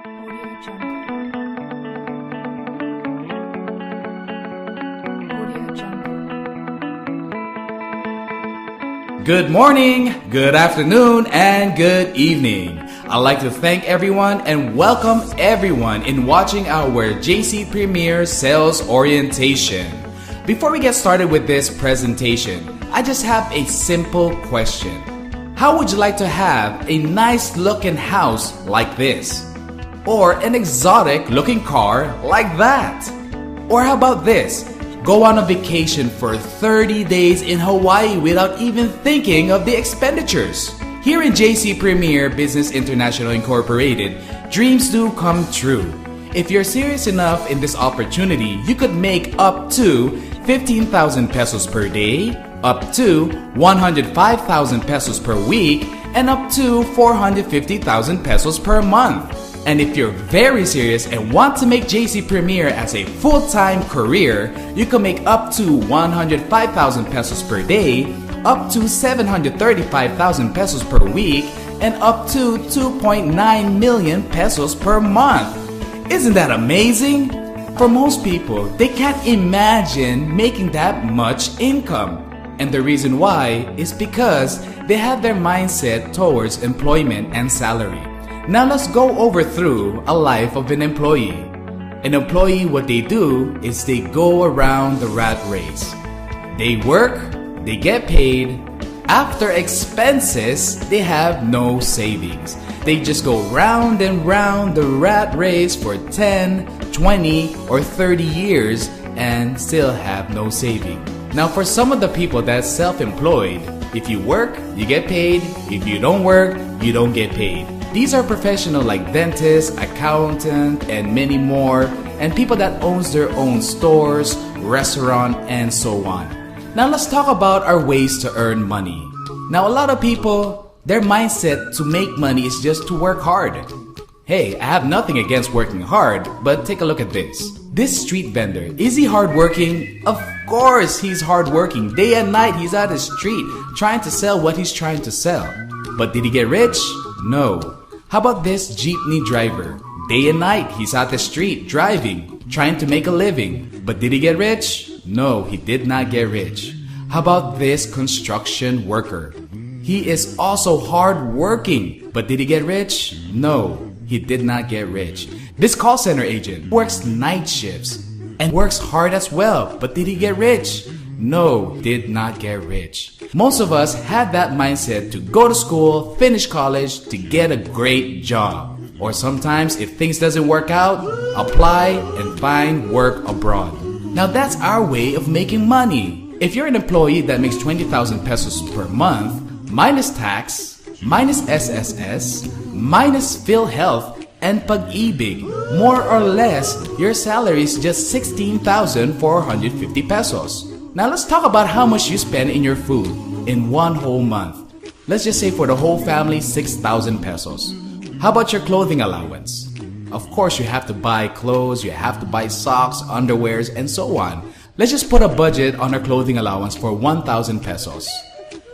Audio Jungle. Audio Jungle. Good morning, good afternoon, and good evening. I'd like to thank everyone and welcome everyone in watching our JC Premier Sales Orientation. Before we get started with this presentation, I just have a simple question. How would you like to have a nice looking house like this? Or an exotic looking car like that? Or how about this? Go on a vacation for 30 days in Hawaii without even thinking of the expenditures. Here in JC Premier Business International Incorporated, dreams do come true. If you're serious enough in this opportunity, you could make up to 15,000 pesos per day, up to 105,000 pesos per week, and up to 450,000 pesos per month. And if you're very serious and want to make JC Premier as a full-time career, you can make up to 105,000 pesos per day, up to 735,000 pesos per week, and up to 2.9 million pesos per month. Isn't that amazing? For most people, they can't imagine making that much income. And the reason why is because they have their mindset towards employment and salary. Now let's go over through a life of an employee. An employee, what they do is they go around the rat race. They work, they get paid. After expenses, they have no savings. They just go round and round the rat race for 10, 20, or 30 years and still have no saving. Now for some of the people that's self-employed, if you work, you get paid. If you don't work, you don't get paid. These are professionals like dentists, accountant, and many more, and people that owns their own stores, restaurant, and so on. Now let's talk about our ways to earn money. Now a lot of people, their mindset to make money is just to work hard. Hey, I have nothing against working hard, but take a look at this. This street vendor, is he hardworking? Of course he's hardworking. Day and night he's out the street trying to sell what he's trying to sell. But did he get rich? No. How about this jeepney driver? Day and night he's out the street driving, trying to make a living. But did he get rich? No, he did not get rich. How about this construction worker? He is also hardworking. But did he get rich? No, he did not get rich. This call center agent works night shifts and works hard as well. But did he get rich? No, did not get rich. Most of us had that mindset to go to school, finish college, to get a great job. Or sometimes if things doesn't work out, apply and find work abroad. Now that's our way of making money. If you're an employee that makes 20,000 pesos per month, minus tax, minus SSS, minus PhilHealth, and Pag-ibig, more or less, your salary is just 16,450 pesos. Now let's talk about how much you spend in your food in one whole month. Let's just say for the whole family, 6,000 pesos. How about your clothing allowance? Of course, you have to buy clothes, you have to buy socks, underwears, and so on. Let's just put a budget on our clothing allowance for 1,000 pesos.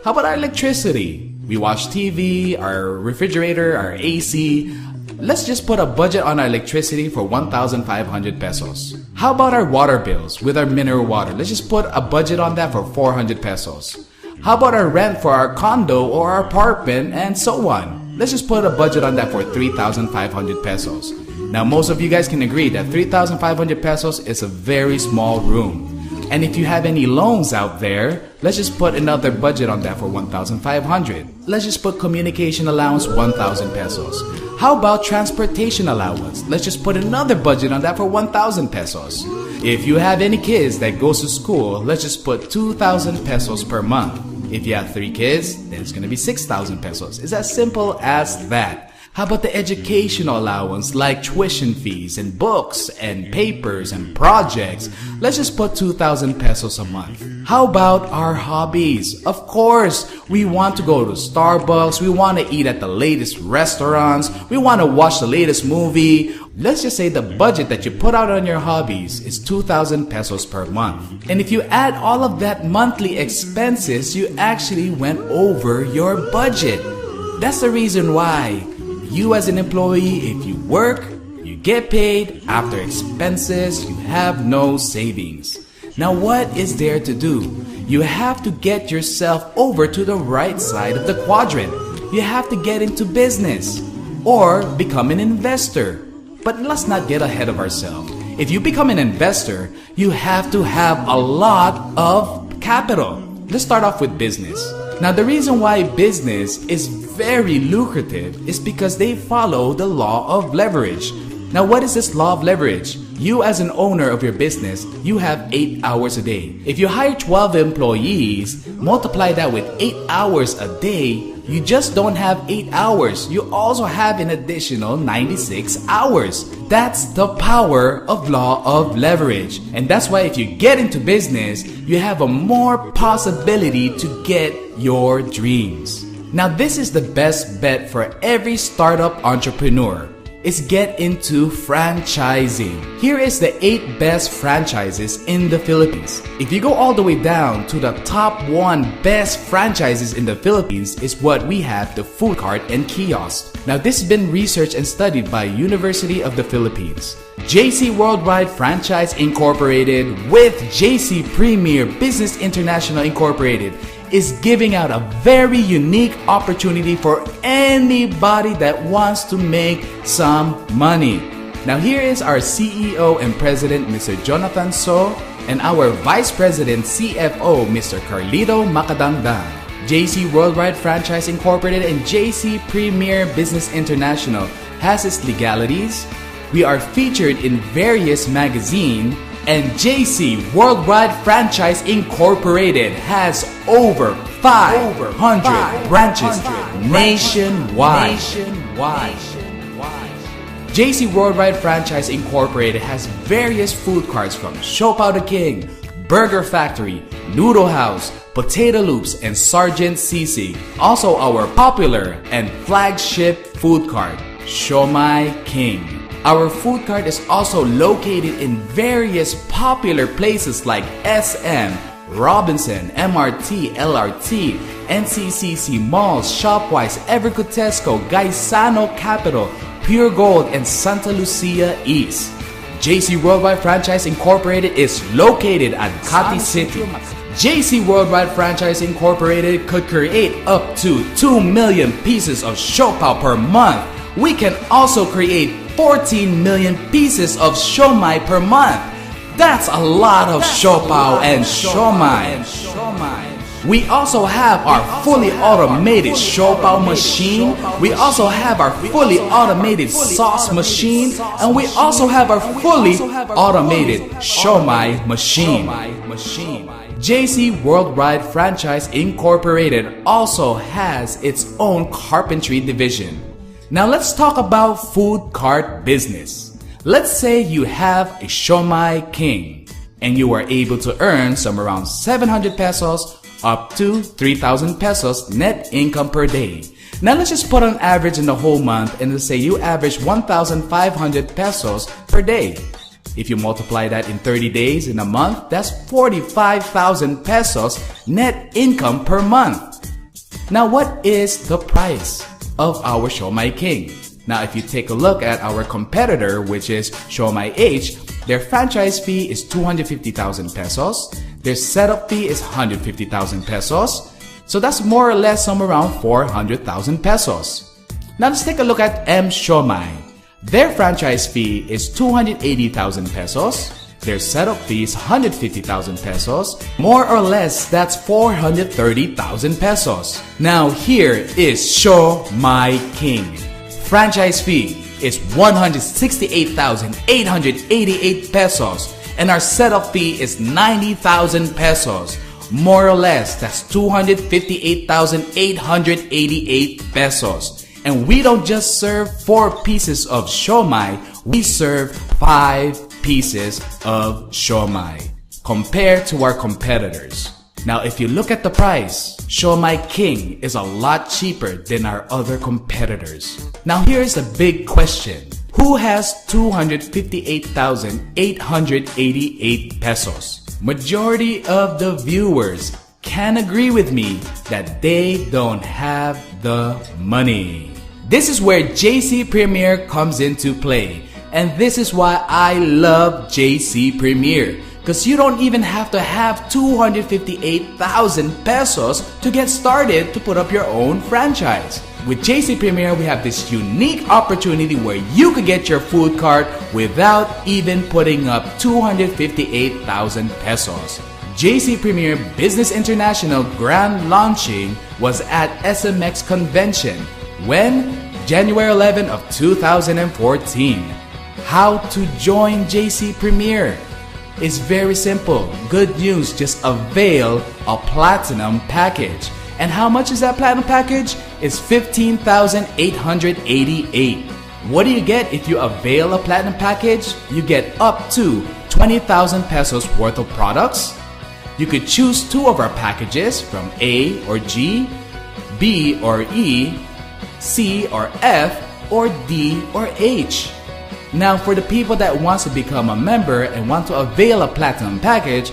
How about our electricity? We watch TV, our refrigerator, our AC. Let's just put a budget on our electricity for 1,500 pesos. How about our water bills with our mineral water? Let's just put a budget on that for 400 pesos. How about our rent for our condo or our apartment and so on? Let's just put a budget on that for 3,500 pesos. Now most of you guys can agree that 3,500 pesos is a very small room. And if you have any loans out there, let's just put another budget on that for 1,500. Let's just put communication allowance 1,000 pesos. How about transportation allowance? Let's just put another budget on that for 1,000 pesos. If you have any kids that goes to school, let's just put 2,000 pesos per month. If you have 3 kids, then it's gonna be 6,000 pesos. It's as simple as that. How about the educational allowance like tuition fees and books and papers and projects? Let's just put 2,000 pesos a month. How about our hobbies? Of course, we want to go to Starbucks, we want to eat at the latest restaurants, we want to watch the latest movie. Let's just say the budget that you put out on your hobbies is 2,000 pesos per month. And if you add all of that monthly expenses, you actually went over your budget. That's the reason why you as an employee, if you work, You get paid, after expenses, you have no savings. Now what is there to do? You have to get yourself over to the right side of the quadrant. You have to get into business or become an investor. But let's not get ahead of ourselves. If you become an investor, you have to have a lot of capital. Let's start off with business. Now the reason why business is very lucrative is because they follow the law of leverage. Now what is this law of leverage? You as an owner of your business, you have 8 hours a day. If you hire 12 employees, multiply that with 8 hours a day, you just don't have 8 hours. You also have an additional 96 hours. That's the power of law of leverage. And that's why if you get into business, you have a more possibility to get your dreams. Now this is the best bet for every startup entrepreneur. Is get into franchising. Here is the 8 best franchises in the Philippines. If you go all the way down to the top 1 best franchises in the Philippines is what we have, the food cart and kiosk. Now this has been researched and studied by University of the Philippines. JC Worldwide Franchise Incorporated with JC Premier Business International Incorporated is giving out a very unique opportunity for anybody that wants to make some money. Now here is our CEO and President, Mr. Jonathan So, and our Vice President CFO, Mr. Carlito Macadangdang. JC Worldwide Franchise Incorporated and JC Premier Business International has its legalities. We are featured in various magazines, and JC Worldwide Franchise Incorporated has over 500 branches nationwide. JC Worldwide Franchise Incorporated has various food carts from Siopao the King, Burger Factory, Noodle House, Potato Loops, and Sergeant Sisig. Also our popular and flagship food cart, Siomai King. Our food cart is also located in various popular places like SM, Robinson, MRT, LRT, NCCC Malls, Shopwise, Evergood Tesco, Gaisano Capital, Pure Gold, and Santa Lucia East. JC Worldwide Franchise Incorporated is located at Cati City. JC Worldwide Franchise Incorporated could create up to 2 million pieces of siopao per month. We can also create 14 million pieces of siomai per month. That's a lot of siopao and siomai. We also have our fully automated siopao machine. We also have our fully automated sauce machine. And we also have our fully automated siomai machine. JC Worldwide Franchise Incorporated also has its own carpentry division. Now let's talk about food cart business. Let's say you have a Siomai King and you are able to earn some around 700 pesos up to 3,000 pesos net income per day. Now let's just put an average in the whole month and let's say you average 1,500 pesos per day. If you multiply that in 30 days in a month, that's 45,000 pesos net income per month. Now what is the price of our Siomai King? Now if you take a look at our competitor, which is Siomai H, their franchise fee is 250,000 pesos. Their setup fee is 150,000 pesos. So that's more or less somewhere around 400,000 pesos. Now let's take a look at M Siomai. Their franchise fee is 280,000 pesos. Their setup fee is 150,000 pesos. More or less, that's 430,000 pesos. Now here is Siomai King. Franchise fee is 168,888 pesos. And our setup fee is 90,000 pesos. More or less, that's 258,888 pesos. And we don't just serve 4 pieces of siomai, we serve 5 pieces of siomai compared to our competitors. Now if you look at the price, Siomai King is a lot cheaper than our other competitors. Now here's a big question. Who has 258,888 pesos? Majority of the viewers can agree with me that they don't have the money. This is where JC Premier comes into play. And this is why I love JC Premier. Because you don't even have to have 258,000 pesos to get started to put up your own franchise. With JC Premier, we have this unique opportunity where you could get your food cart without even putting up 258,000 pesos. JC Premier Business International Grand Launching was at SMX Convention. When? January 11 of 2014. How to join JC Premier? It's very simple. Good news, just avail a platinum package. And how much is that platinum package? It's 15,888. What do you get if you avail a platinum package? You get up to 20,000 pesos worth of products. You could choose two of our packages from A or G, B or E, C or F, or D or H. Now, for the people that wants to become a member and want to avail a platinum package,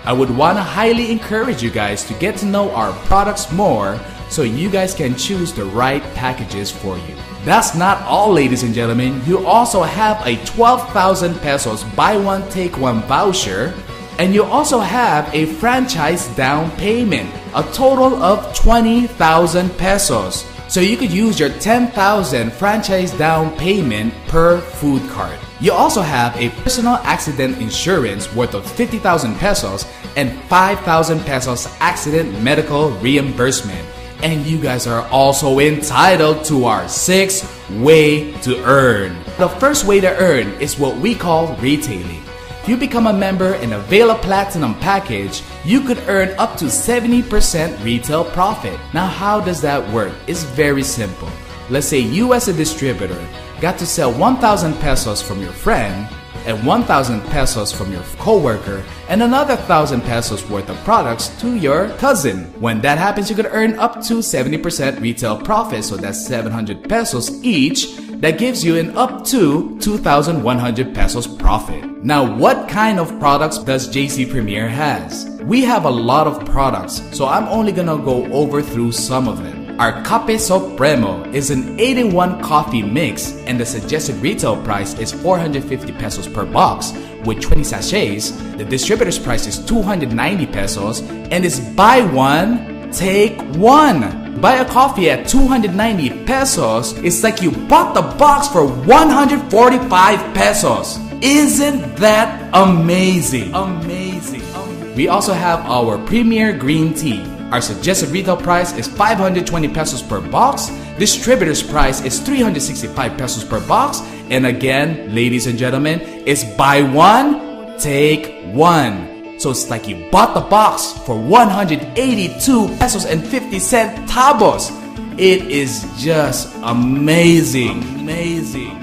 I would want to highly encourage you guys to get to know our products more so you guys can choose the right packages for you. That's not all, ladies and gentlemen. You also have a 12,000 pesos buy one take one voucher, and you also have a franchise down payment, a total of 20,000 pesos. So you could use your 10,000 franchise down payment per food cart. You also have a personal accident insurance worth of 50,000 pesos and 5,000 pesos accident medical reimbursement. And you guys are also entitled to our 6th way to earn. The first way to earn is what we call retailing. If you become a member and avail a platinum package, you could earn up to 70% retail profit. Now, how does that work? It's very simple. Let's say you as a distributor got to sell 1,000 pesos from your friend and 1,000 pesos from your coworker and another 1,000 pesos worth of products to your cousin. When that happens, you could earn up to 70% retail profit, so that's 700 pesos each. That gives you an up to 2,100 pesos profit. Now, what kind of products does JC Premier has? We have a lot of products, so I'm only gonna go over through some of them. Our Cafe Supremo is an 8-in-1 coffee mix, and the suggested retail price is 450 pesos per box. With 20 sachets, the distributor's price is 290 pesos, and is buy one, take one. Buy a coffee at 290 pesos, it's like you bought the box for 145 pesos. Isn't that amazing? Amazing. We also have our Premier Green Tea. Our suggested retail price is 520 pesos per box. Distributor's price is 365 pesos per box. And again, ladies and gentlemen, it's buy one, take one. So it's like you bought the box for 182 pesos and 50 cent tabos. It is just amazing. Amazing.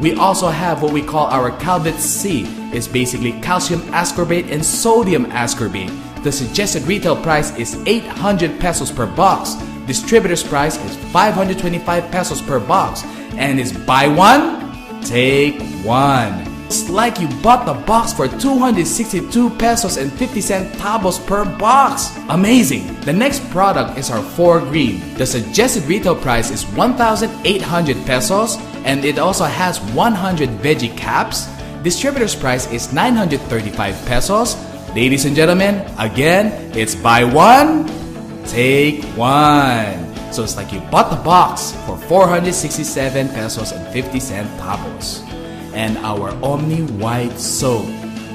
We also have what we call our Calvet C. It's basically calcium ascorbate and sodium ascorbate. The suggested retail price is 800 pesos per box. Distributor's price is 525 pesos per box. And is buy one, take one. It's like you bought the box for 262 pesos and 50 cent tabos per box. Amazing! The next product is our 4 Green. The suggested retail price is 1,800 pesos, and it also has 100 veggie caps. Distributor's price is 935 pesos. Ladies and gentlemen, again, it's buy one, take one. So it's like you bought the box for 467 pesos and 50 cent tabos. And our Omni White Soap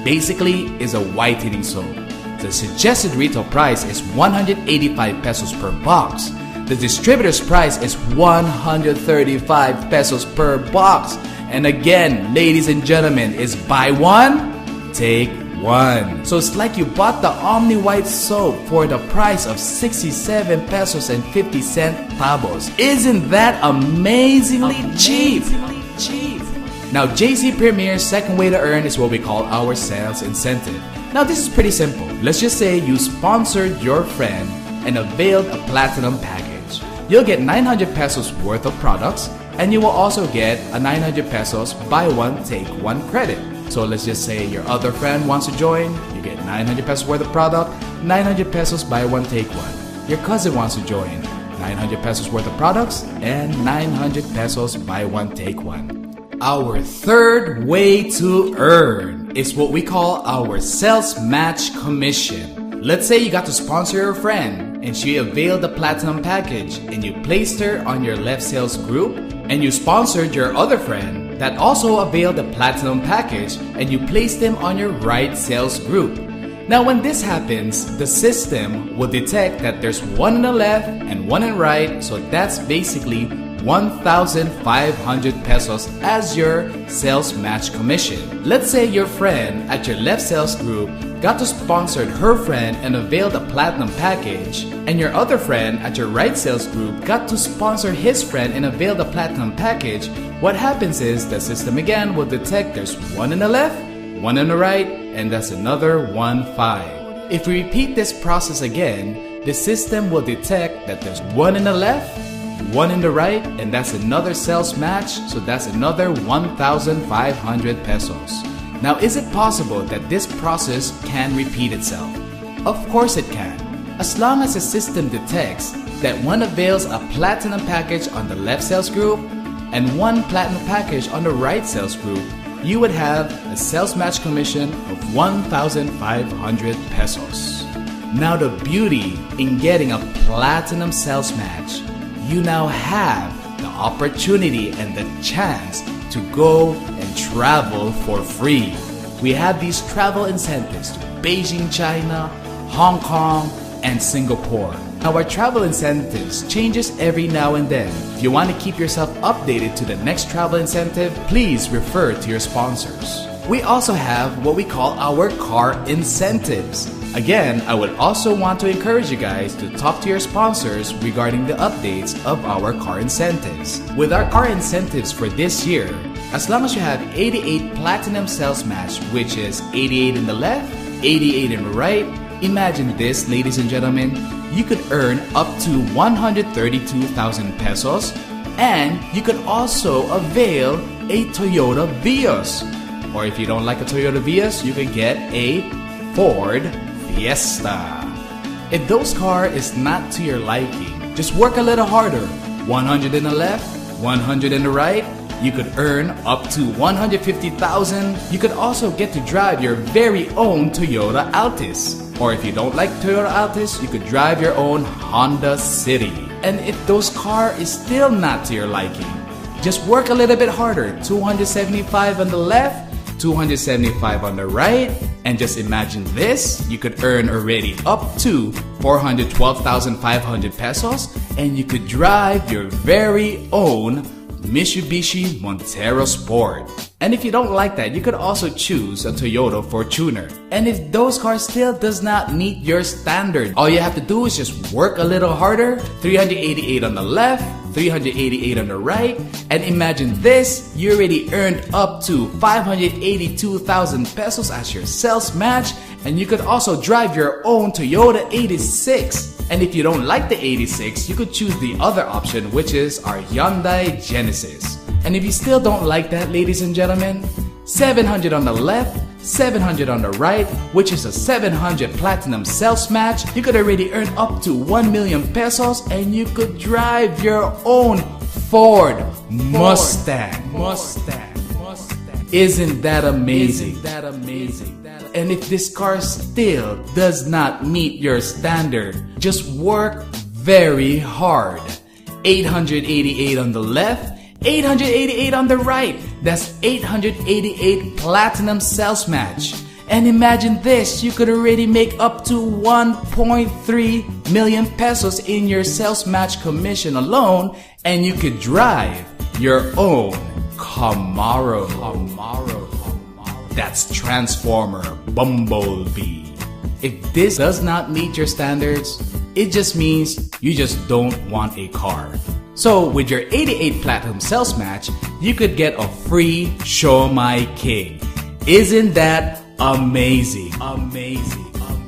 basically is a whitening soap. The suggested retail price is 185 pesos per box. The distributor's price is 135 pesos per box. And again, ladies and gentlemen, it's buy one, take one. So it's like you bought the Omni White Soap for the price of 67 pesos and 50 cent tabos. Isn't that amazingly cheap? Now, JC Premier's second way to earn is what we call our sales incentive. Now, this is pretty simple. Let's just say you sponsored your friend and availed a platinum package. You'll get 900 pesos worth of products, and you will also get a 900 pesos buy one, take one credit. So let's just say your other friend wants to join, you get 900 pesos worth of product, 900 pesos buy one, take one. Your cousin wants to join, 900 pesos worth of products, and 900 pesos buy one, take one. our third way to earn is what we call our sales match commission. Let's say you got to sponsor your friend and she availed the platinum package and you placed her on your left sales group, and you sponsored your other friend that also availed the platinum package and you placed them on your right sales group. Now when this happens, the system will detect that there's one in the left and one in the right, so that's basically 1,500 pesos as your sales match commission. Let's say your friend at your left sales group got to sponsor her friend and avail the platinum package, and your other friend at your right sales group got to sponsor his friend and avail the platinum package. What happens is the system again will detect there's one in the left, one on the right, and that's another 1,500. If we repeat this process again, the system will detect that there's one in the left, one in the right, and that's another sales match, so that's another 1,500 pesos. Now, is it possible that this process can repeat itself? Of course it can. As long as the system detects that one avails a platinum package on the left sales group and one platinum package on the right sales group, you would have a sales match commission of 1,500 pesos. Now the beauty in getting a platinum sales match, you now have the opportunity and the chance to go and travel for free. We have these travel incentives to Beijing, China, Hong Kong, and Singapore. Now our travel incentives changes every now and then. If you want to keep yourself updated to the next travel incentive, please refer to your sponsors. We also have what we call our car incentives. Again, I would also want to encourage you guys to talk to your sponsors regarding the updates of our car incentives. With our car incentives for this year, as long as you have 88 platinum sales match, which is 88 in the left, 88 in the right, imagine this, ladies and gentlemen, you could earn up to 132,000 pesos, and you could also avail a Toyota Vios. Or if you don't like a Toyota Vios, you can get a Ford Fiesta. If those car is not to your liking, just work a little harder. 100 in the left, 100 in the right, you could earn up to 150,000. You could also get to drive your very own Toyota Altis. Or if you don't like Toyota Altis, you could drive your own Honda City. And if those car is still not to your liking, just work a little bit harder. 275 on the left, 275 on the right, and just imagine this, you could earn already up to 412,500 pesos, and you could drive your very own Mitsubishi Montero Sport. And if you don't like that, you could also choose a Toyota Fortuner. And if those cars still does not meet your standard, all you have to do is just work a little harder. 388 on the left, 388 on the right, and imagine this, you already earned up to 582,000 pesos as your sales match, and you could also drive your own Toyota 86. And if you don't like the 86, you could choose the other option, which is our Hyundai Genesis. And if you still don't like that, ladies and gentlemen, 700 on the left, 700 on the right, which is a 700 platinum sales match, you could already earn up to 1 million pesos, and you could drive your own Ford Mustang. Isn't that amazing? And if this car still does not meet your standard, just work very hard. 888 on the left, 888 on the right. That's 888 platinum sales match. And imagine this, you could already make up to 1.3 million pesos in your sales match commission alone, and you could drive your own Camaro. That's Transformer Bumblebee. If this does not meet your standards, it just means you just don't want a car. So with your 88 platinum sales match, you could get a free Show My King. Isn't that amazing?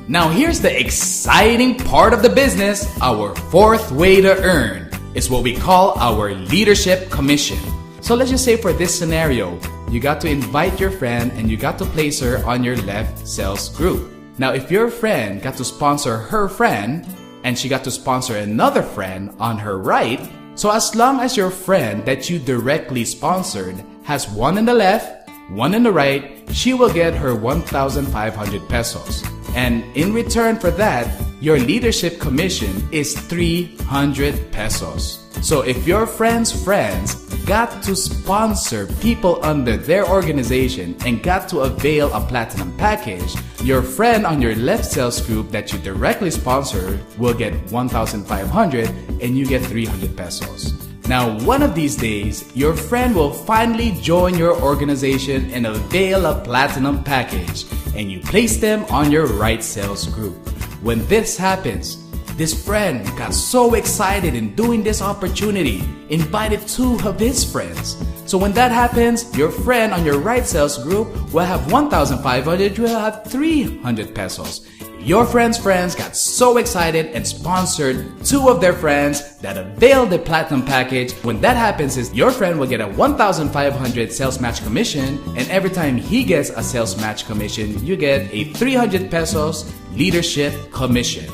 Now here's the exciting part of the business. Our fourth way to earn is what we call our leadership commission. So let's just say for this scenario, you got to invite your friend and you got to place her on your left sales group. Now if your friend got to sponsor her friend and she got to sponsor another friend on her right, So as long as your friend that you directly sponsored has one in the left, one in the right, she will get her 1,500 pesos. And in return for that, your leadership commission is 300 pesos. So if your friend's friends got to sponsor people under their organization and got to avail a platinum package, your friend on your left sales group that you directly sponsor will get 1,500 and you get 300 pesos. Now, one of these days, your friend will finally join your organization and avail a platinum package, and you place them on your right sales group. When this happens, this friend got so excited in doing this opportunity, invited 2 of his friends. So when that happens, your friend on your right sales group will have 1,500, you will have 300 pesos. Your friend's friends got so excited and sponsored 2 of their friends that availed the platinum package. When that happens is your friend will get a 1,500 sales match commission, and every time he gets a sales match commission, you get a 300 pesos leadership commission.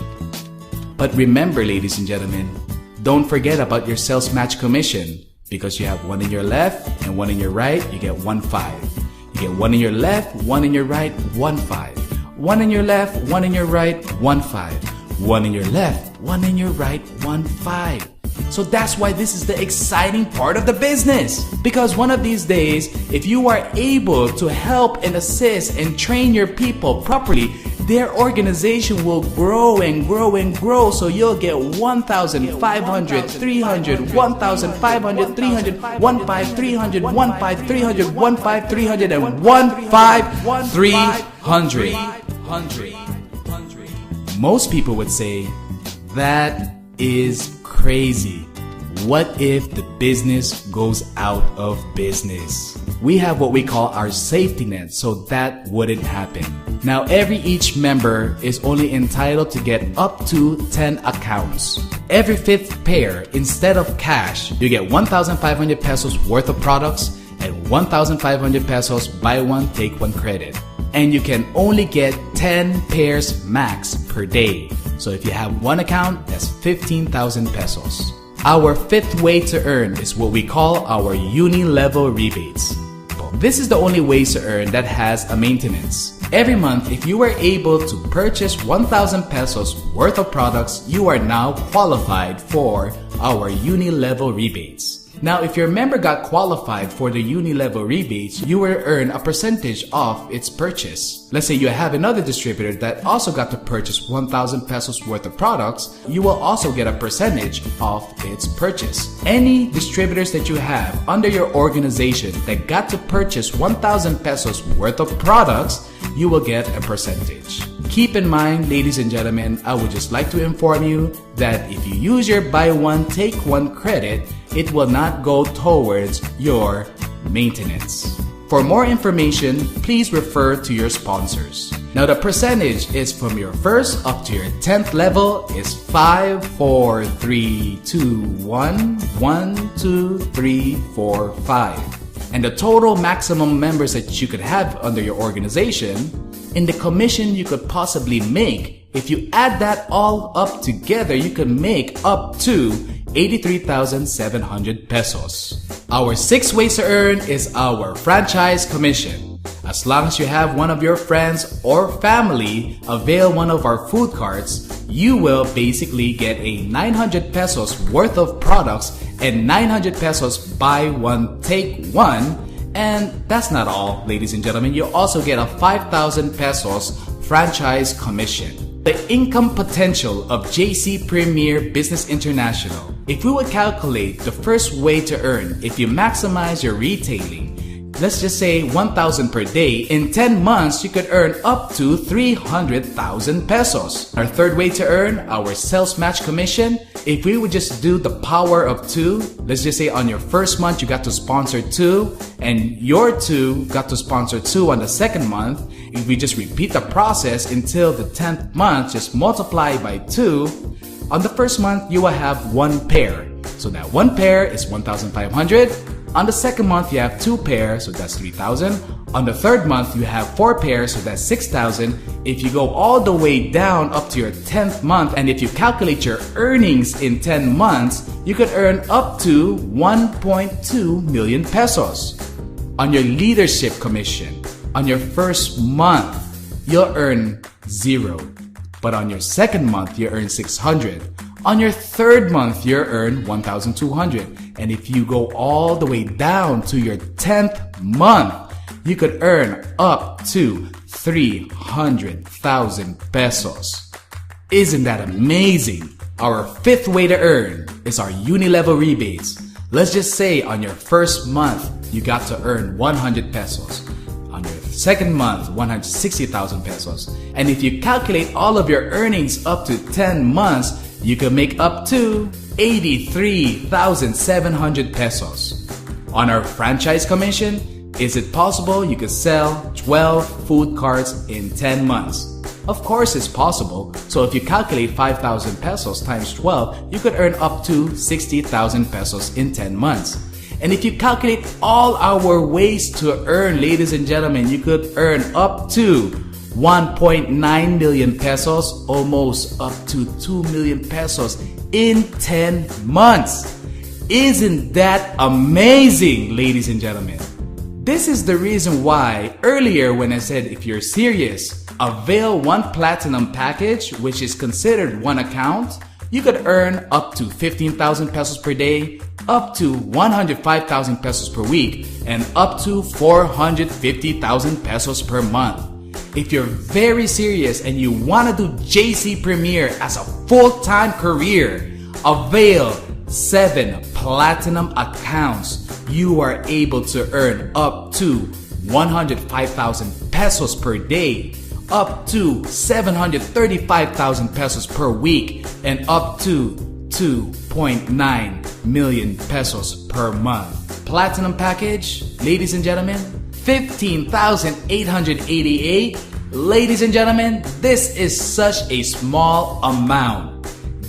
But remember, ladies and gentlemen, don't forget about your sales match commission, because you have one in your left and one in your right, you get 1,500. You get one in your left, one in your right, 1,500. One in your left, one in your right, 1,500. One in your left, one in your right, 1,500. So that's why this is the exciting part of the business. Because one of these days, if you are able to help and assist and train your people properly, their organization will grow and grow and grow. So you'll get 1,500, 300, 1,500, 300, 1,500, 300, 1,500, 300, 1,500, 300, and 1,500, 300. Most people would say, that is crazy. What if the business goes out of business? We have what we call our safety net, so that wouldn't happen. Now, each member is only entitled to get up to 10 accounts. Every 5th pair, instead of cash, you get 1,500 pesos worth of products and 1,500 pesos buy one, take one credit. And you can only get 10 pairs max per day. So if you have one account, that's 15,000 pesos. Our 5th way to earn is what we call our uni-level rebates. This is the only way to earn that has a maintenance. Every month, if you were able to purchase 1,000 pesos worth of products, you are now qualified for our uni-level rebates. Now, if your member got qualified for the uni-level rebates, you will earn a percentage of its purchase. Let's say you have another distributor that also got to purchase 1,000 pesos worth of products, you will also get a percentage of its purchase. Any distributors that you have under your organization that got to purchase 1,000 pesos worth of products, you will get a percentage. Keep in mind, ladies and gentlemen, I would just like to inform you that if you use your buy one, take one credit, it will not go towards your maintenance. For more information, please refer to your sponsors. Now, the percentage is from your 1st up to your 10th level is 5, 4, 3, 2, 1, 1, 2, 3, 4, 5. And the total maximum members that you could have under your organization, in the commission you could possibly make, if you add that all up together, you can make up to 83,700 pesos. Our 6th way to earn is our franchise commission. As long as you have one of your friends or family avail one of our food carts, you will basically get a 900 pesos worth of products and 900 pesos buy one, take one. And that's not all, ladies and gentlemen. You also get a 5,000 pesos franchise commission. The income potential of JC Premier Business International. If we would calculate the first way to earn, if you maximize your retailing, let's just say 1,000 per day, in 10 months you could earn up to 300,000 pesos. Our 3rd way to earn, our sales match commission. If we would just do the power of 2, let's just say on your 1st month you got to sponsor 2 and your 2 got to sponsor 2 on the 2nd month. If we just repeat the process until the 10th month, just multiply by 2. On the 1st month, you will have 1 pair. So that 1 pair is 1,500. On the 2nd month, you have 2 pairs, so that's 3,000. On the third month, you have 4 pairs, so that's 6,000. If you go all the way down up to your 10th month, and if you calculate your earnings in 10 months, you could earn up to 1.2 million pesos. On your leadership commission, on your first month, you'll earn 0. But on your second month, you earn 600. On your third month, you earn 1,200. And if you go all the way down to your 10th month, you could earn up to 300,000 pesos. Isn't that amazing? Our fifth way to earn is our uni-level rebates. Let's just say on your first month, you got to earn 100 pesos. On your second month, 160,000 pesos. And if you calculate all of your earnings up to 10 months, you can make up to 83,700 pesos. On our franchise commission, is it possible you could sell 12 food carts in 10 months? Of course it's possible. So if you calculate 5,000 pesos times 12, you could earn up to 60,000 pesos in 10 months. And if you calculate all our ways to earn, ladies and gentlemen, you could earn up to 1.9 million pesos, almost up to 2 million pesos in 10 months. Isn't that amazing, ladies and gentlemen? This is the reason why earlier when I said if you're serious, avail one platinum package, which is considered one account. You could earn up to 15,000 pesos per day, up to 105,000 pesos per week, and up to 450,000 pesos per month. If you're very serious and you want to do JC Premier as a full-time career, avail 7 platinum accounts. You are able to earn up to 105,000 pesos per day, up to 735,000 pesos per week, and up to 2.9 million pesos per month. Platinum package, ladies and gentlemen, 15,888. Ladies and gentlemen, this is such a small amount.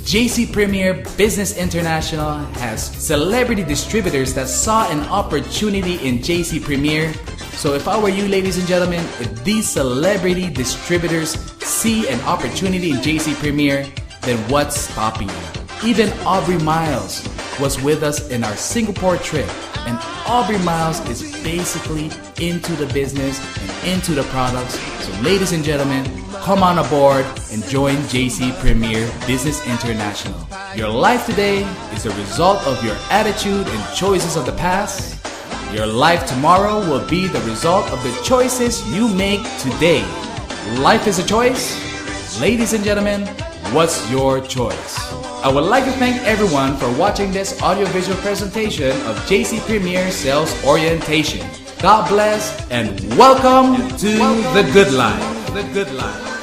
JC Premier Business International has celebrity distributors that saw an opportunity in JC Premier. So if I were you, ladies and gentlemen, if these celebrity distributors see an opportunity in JC Premier, then what's stopping you? Even Aubrey Miles was with us in our Singapore trip, and Aubrey Miles is basically into the business and into the products. So ladies and gentlemen, come on aboard and join JC Premier Business International. Your life today is the result of your attitude and choices of the past. Your life tomorrow will be the result of the choices you make today. Life is a choice. Ladies and gentlemen, what's your choice? I would like to thank everyone for watching this audiovisual presentation of JC Premier Sales Orientation. God bless and welcome to the good life. The good life.